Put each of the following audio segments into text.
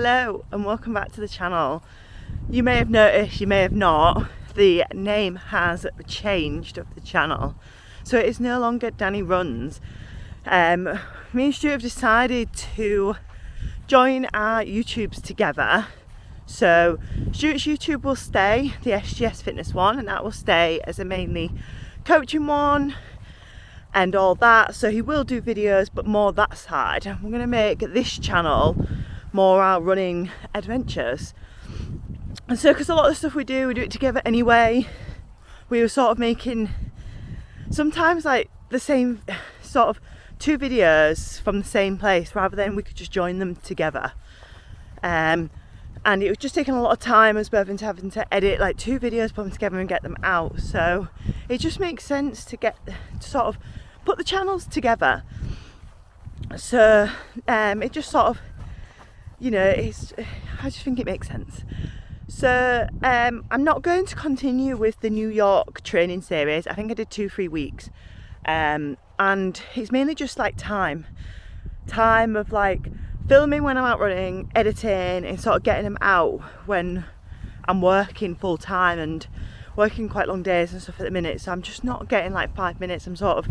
Hello and welcome back to the channel. You may have noticed, you may have not, the name has changed of the channel. So it is no longer Dannii Runs. Me and Stuart have decided to join our YouTubes together. So Stuart's YouTube will stay, the SGS Fitness one, and that will stay as a mainly coaching one and all that. So he will do videos, but more that side. We're going to make this channel more our running adventures. And so, because a lot of the stuff we do it together anyway, we were sort of making sometimes like the same sort of two videos from the same place, rather than we could just join them together. And it was just taking a lot of time as well, having to edit like two videos, put them together and get them out. So it just makes sense to sort of put the channels together. So it just sort of, you know, I just think it makes sense. So I'm not going to continue with the New York training series. I think I did 2-3 weeks, and it's mainly just like time of like filming when I'm out running, editing, and sort of getting them out when I'm working full time and working quite long days and stuff at the minute. So I'm just not getting like 5 minutes. I'm sort of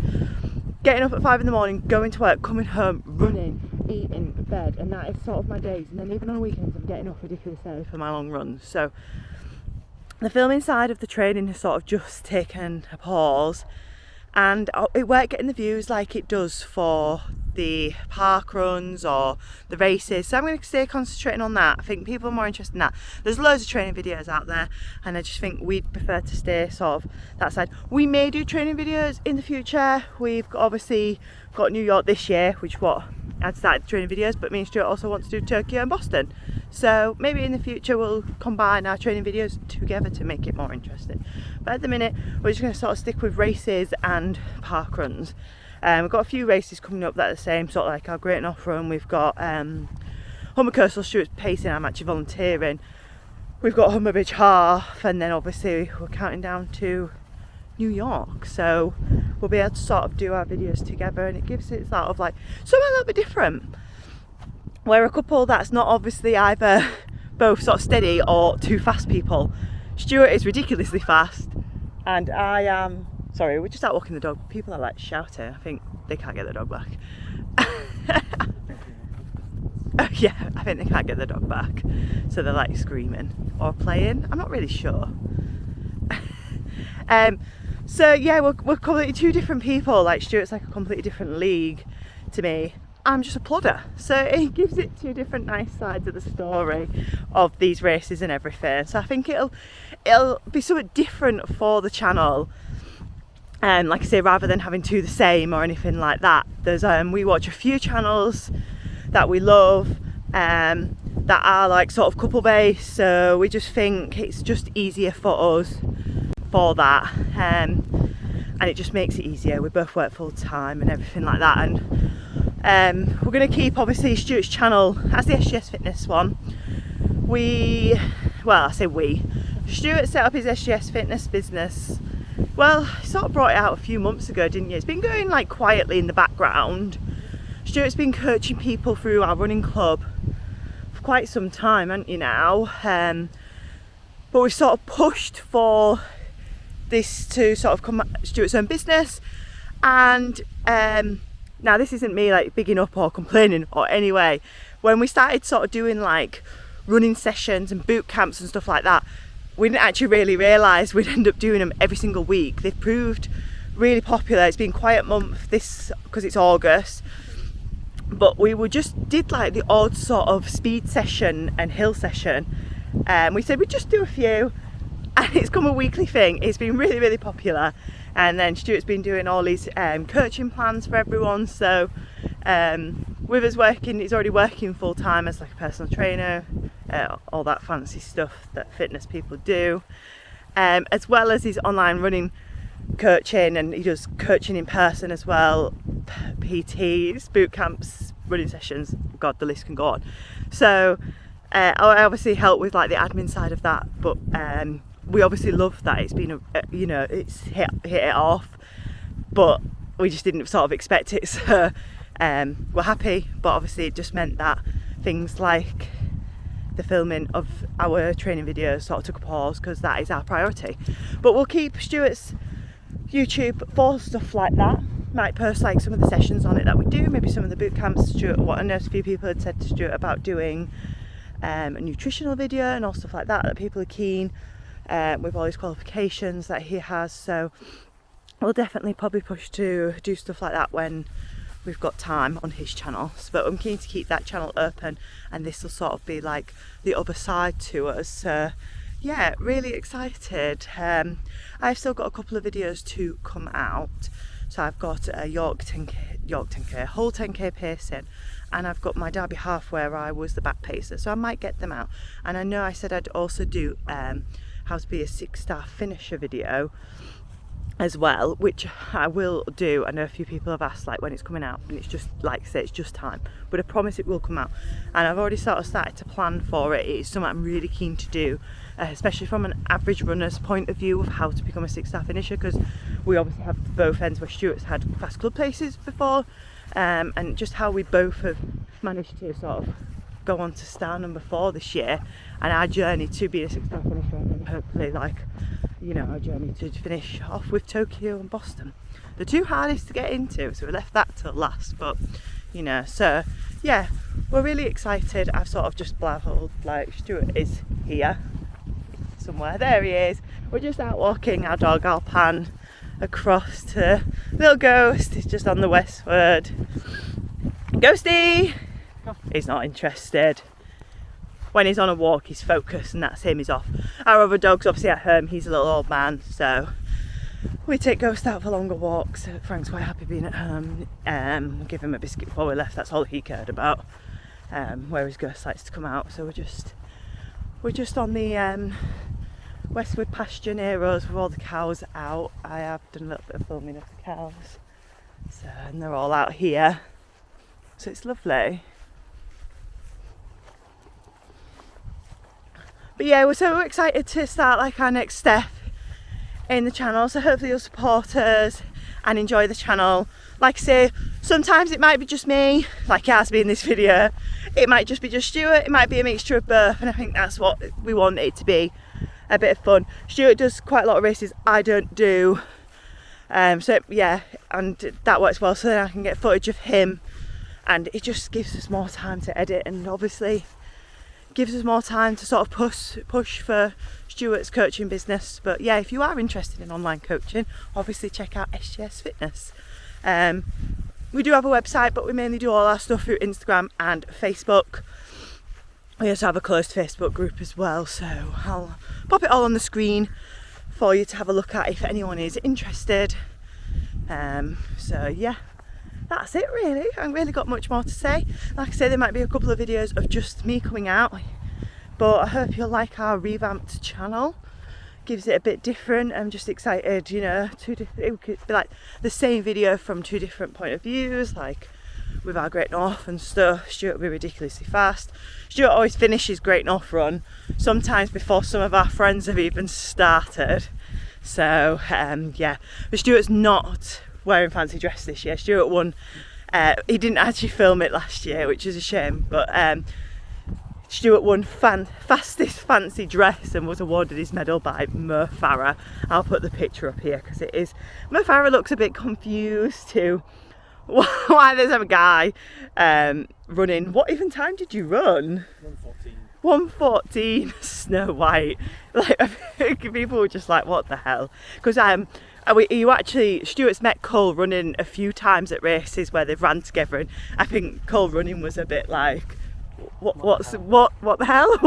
getting up at 5 in the morning, going to work, coming home, running, eating, bed, and that is sort of my days. And then even on weekends I'm getting up ridiculous early for my long runs. So the filming side of the training has sort of just taken a pause, and it won't get in the views like it does for the park runs or the races. So I'm going to stay concentrating on that. I think people are more interested in that. There's loads of training videos out there, and I just think we'd prefer to stay sort of that side. We may do training videos in the future. We've obviously got New York this year, which I'd started training videos, but me and Stuart also want to do Tokyo and Boston. So maybe in the future we'll combine our training videos together to make it more interesting. But at the minute we're just going to sort of stick with races and park runs. We've got a few races coming up that are the same, sort of like our Great North Run. We've got Humber Coastal, Stuart's pacing, I'm actually volunteering. We've got Humber Bridge Half, and then obviously we're counting down to New York. So we'll be able to sort of do our videos together, and it gives it sort of like something a little bit different. We're a couple that's not obviously either both sort of steady or too fast people. Stuart is ridiculously fast, and I am... Sorry, we're just out walking the dog. People are like shouting. I think they can't get the dog back. Yeah, I think they can't get the dog back. So they're like screaming or playing. I'm not really sure. So yeah, we're completely two different people. Like Stuart's like a completely different league to me. I'm just a plodder. So it gives it two different nice sides of the story of these races and everything. So I think it'll be something different for the channel. Like I say, rather than having two the same or anything like that. There's we watch a few channels that we love that are like sort of couple based, so we just think it's just easier for us for that, and it just makes it easier. We both work full time and everything like that, and we're going to keep obviously Stuart's channel as the SGS Fitness one. Stuart set up his SGS Fitness business. Well, he sort of brought it out a few months ago, didn't you? It's been going like quietly in the background. Stuart's been coaching people through our running club for quite some time, haven't you now? But we've sort of pushed for this to sort of come Stuart's own business. And now this isn't me like bigging up or complaining or anyway. When we started sort of doing like running sessions and boot camps and stuff like that, we didn't actually really realise we'd end up doing them every single week. They've proved really popular. It's been a quiet month this because it's August, but we did like the odd sort of speed session and hill session. We said we'd just do a few, and it's come a weekly thing. It's been really, really popular. And then Stuart's been doing all these coaching plans for everyone. So with us working, he's already working full time as like a personal trainer, all that fancy stuff that fitness people do, as well as his online running coaching, and he does coaching in person as well, PTs, boot camps, running sessions, God, the list can go on. So I obviously help with like the admin side of that, but we obviously love that it's been it's hit it off, but we just didn't sort of expect it. So we're happy, but obviously it just meant that things like the filming of our training videos sort of took a pause because that is our priority. But we'll keep Stuart's YouTube for stuff like that. Might post like some of the sessions on it that we do, maybe some of the boot camps. Stuart, what I know a few people had said to Stuart about doing a nutritional video and all stuff like that, that people are keen with all his qualifications that he has. So we'll definitely probably push to do stuff like that when we've got time on his channel. But I'm keen to keep that channel open, and this will sort of be like the other side to us. So yeah, really excited. I've still got a couple of videos to come out. So I've got a Hull 10k piercing, and I've got my Derby half where I was the back pacer, so I might get them out. And I know I said I'd also do how to be a 6-star finisher video as well, which I will do. I know a few people have asked like when it's coming out, and it's just like I say, it's just time, but I promise it will come out. And I've already sort of started to plan for it. It's something I'm really keen to do, especially from an average runner's point of view of how to become a 6-star finisher, because we obviously have both ends where Stuart's had fast club places before, and just how we both have managed to sort of go on to star number 4 this year, and our journey to be a 6-star finisher, and hopefully like, you know, our journey to finish off with Tokyo and Boston, the 2 hardest to get into, so we left that till last. But you know, so yeah, we're really excited. I've sort of just blathered like Stuart is here somewhere, there he is. We're just out walking our dog. I'll pan across to little Ghost. He's just on the westward. Ghosty! He's not interested. When he's on a walk, he's focused, and that's him, he's off. Our other dog's obviously at home. He's a little old man, so we take Ghost out for longer walks. Frank's quite happy being at home. Give him a biscuit before we left. That's all he cared about. Whereas Ghost likes to come out, so we're just on the westward pasture near us with all the cows out. I have done a little bit of filming of the cows, so, and they're all out here, so it's lovely. But yeah, we're so excited to start like our next step in the channel, so hopefully you'll support us and enjoy the channel. Like I say, sometimes it might be just me, like it has been in this video. It might just be just Stuart, it might be a mixture of both, and I think that's what we want it to be, a bit of fun. Stuart does quite a lot of races I don't do, so yeah, and that works well, so then I can get footage of him, and it just gives us more time to edit, and obviously gives us more time to sort of push for Stuart's coaching business. But yeah, if you are interested in online coaching, obviously check out SGS Fitness. We do have a website, but we mainly do all our stuff through Instagram and Facebook. We also have a closed Facebook group as well, so I'll pop it all on the screen for you to have a look at if anyone is interested. So yeah, that's it really. I haven't really got much more to say. Like I say, there might be a couple of videos of just me coming out, but I hope you'll like our revamped channel. Gives it a bit different. I'm just excited, you know, it could be like the same video from 2 different point of views, like with our Great North and stuff. Stuart will be ridiculously fast. Stuart always finishes Great North run sometimes before some of our friends have even started. So yeah, but Stuart's not wearing fancy dress this year. Stuart won. He didn't actually film it last year, which is a shame, but Stuart won fastest fancy dress and was awarded his medal by Mo Farah. I'll put the picture up here because it is, Mo Farah looks a bit confused too why there's a guy running. What even time did you run? 1:14 Snow White. Like, I think people were just like, what the hell? Because Stuart's met Cole running a few times at races where they've ran together, and I think Cole running was a bit like, what the hell?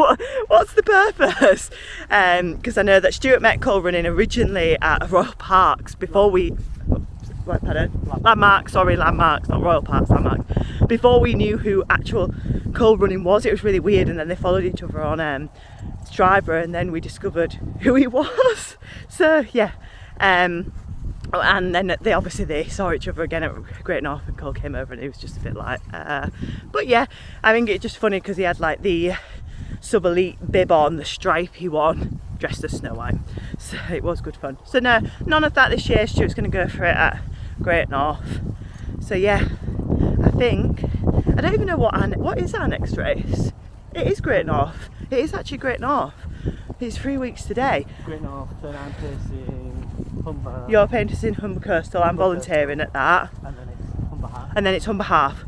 What's the purpose? Because I know that Stuart met Cole running originally at Royal Parks before we, Landmarks, not Royal Parks, Landmarks. Before we knew who actual Cole running was. It was really weird, and then they followed each other on Driver, and then we discovered who he was. So yeah, and then they saw each other again at Great North, and Cole came over, and he was just a bit like, but yeah, I think it's just funny because he had like the sub-elite bib on, the stripe he won, dressed as Snow White, so it was good fun. So no, none of that this year. Stuart's going to go for it at Great North. So yeah, I think, I don't even know what is our next race. It is Great North. It is actually Great North. It's 3 weeks today. Great North, and I'm pacing Humber. You're pacing Humber Coastal, I'm volunteering at that. And then it's Humber Half. And then it's Humber Half.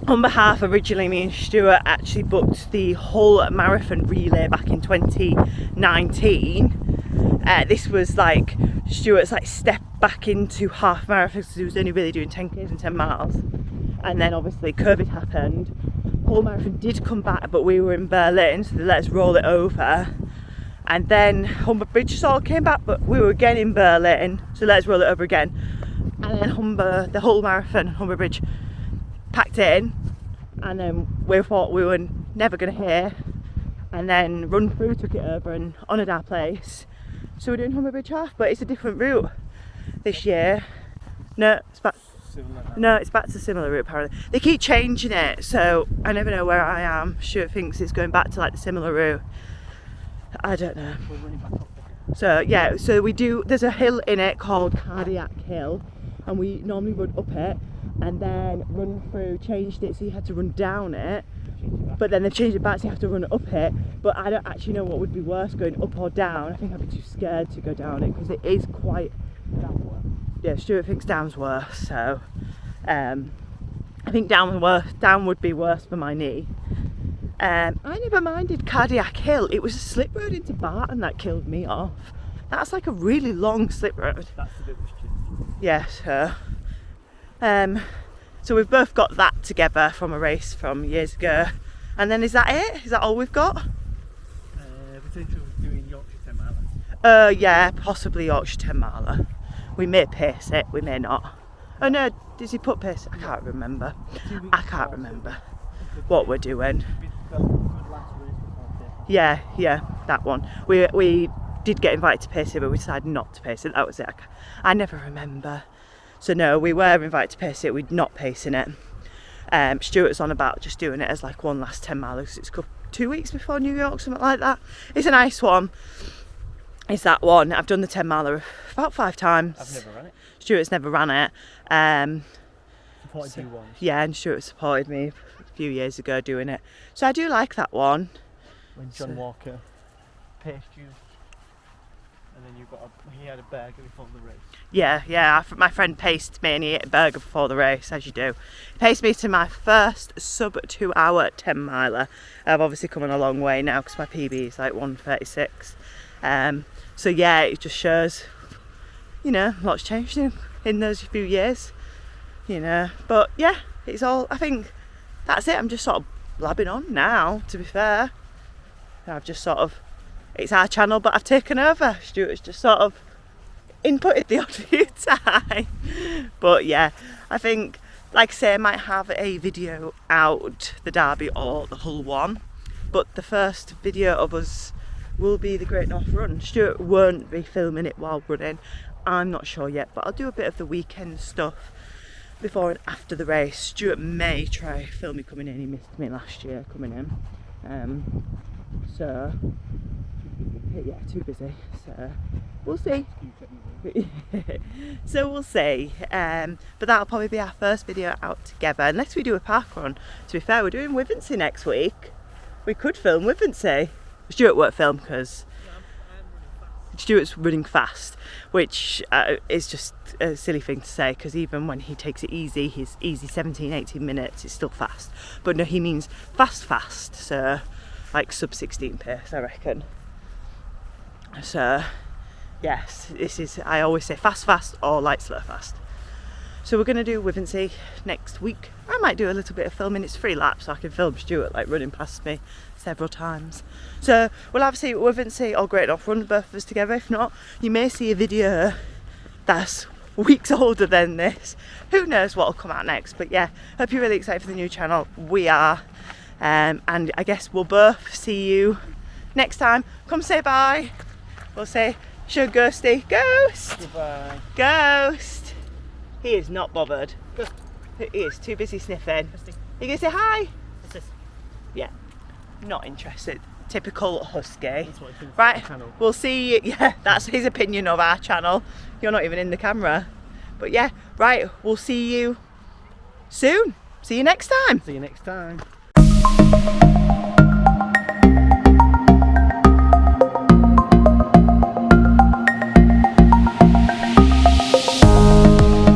Humber Half, originally me and Stuart actually booked the whole marathon relay back in 2019. This was like Stuart's like step back into half marathons because he was only really doing 10k's and 10 miles. And then obviously COVID happened. Whole marathon did come back, but we were in Berlin, so they let us roll it over. And then Humber Bridge sort of came back, but we were again in Berlin, so let us roll it over again. And then the whole marathon, Humber Bridge, packed in, and then we thought we were never going to hear. And then Run Through took it over and honoured our place. So we're doing Humber Bridge Half, but it's a different route this year. No, it's back. No, it's back to a similar route apparently. They keep changing it, so I never know where I am. Stuart thinks it's going back to like the similar route. I don't know. So yeah, so we do, there's a hill in it called Cardiac Hill, and we normally run up it, and then Run Through changed it so you had to run down it, but then they've changed it back so you have to run up it. But I don't actually know what would be worse, going up or down. I think I'd be too scared to go down it because it is quite, yeah, Stuart thinks down's worse, so I think down would be worse for my knee. I never minded Cardiac Hill. It was a slip road into Barton that killed me off. That's like a really long slip road. That's the bit which Yes, so we've both got that together from a race from years ago. And then is that it? Is that all we've got? Potentially doing Yorkshire 10 miler. Yeah, possibly Yorkshire 10 miler. We may pace it, we may not. Oh no, does he put pace? I can't remember. I can't remember what we're doing. Yeah, that one. We did get invited to pace it, but we decided not to pace it. That was it. I never remember. So no, we were invited to pace it, we're not pacing it. Stuart's on about just doing it as like one last 10 mile because it's 2 weeks before New York, something like that. It's a nice one. It's that one. I've done the 10 miler about 5 times. I've never run it. Stuart's never ran it. Supported you once. Yeah, and Stuart supported me a few years ago doing it. So I do like that one. When John Walker paced you, and then he had a burger before the race. Yeah. My friend paced me and he ate a burger before the race, as you do. He paced me to my first sub 2 hour 10 miler. I've obviously come on a long way now because my PB is like 1:36. So yeah, it just shows, you know, lots changed in those few years, you know. But yeah, it's all, I think that's it. I'm just sort of blabbing on now, to be fair. I've just sort of, it's our channel, but I've taken over. Stuart's just sort of inputted the odd few times. But yeah, I think, like I say, I might have a video out the Derby or the Hull one, but the first video of us will be the Great North Run. Stuart won't be filming it while running, I'm not sure yet, but I'll do a bit of the weekend stuff before and after the race. Stuart may try film me coming in, he missed me last year coming in. So yeah, too busy, so we'll see. So we'll see, but that'll probably be our first video out together, unless we do a park run. To be fair, we're doing Wivensey next week. We could film Wivensey. Stuart won't film because Stuart's running fast, which is just a silly thing to say, because even when he takes it easy, his easy 17-18 minutes is still fast. But no, he means fast, so like sub 16 pace, I reckon. So yes, this is, I always say fast or light slow fast. So we're going to do Wivensey next week. I might do a little bit of filming. It's 3 laps, so I can film Stuart like running past me several times. So we'll have to see Wivensey or Great North Run, both of us together. If not, you may see a video that's weeks older than this. Who knows what will come out next? But yeah, hope you're really excited for the new channel. We are, and I guess we'll both see you next time. Come say bye. We'll say, show Ghosty. Ghost! Goodbye. Ghost! He is not bothered. He is too busy sniffing. You gonna say hi? Yeah, not interested. Typical husky. Right, we'll see you. Yeah, that's his opinion of our channel. You're not even in the camera. But yeah, right, we'll see you soon. See you next time. See you next time.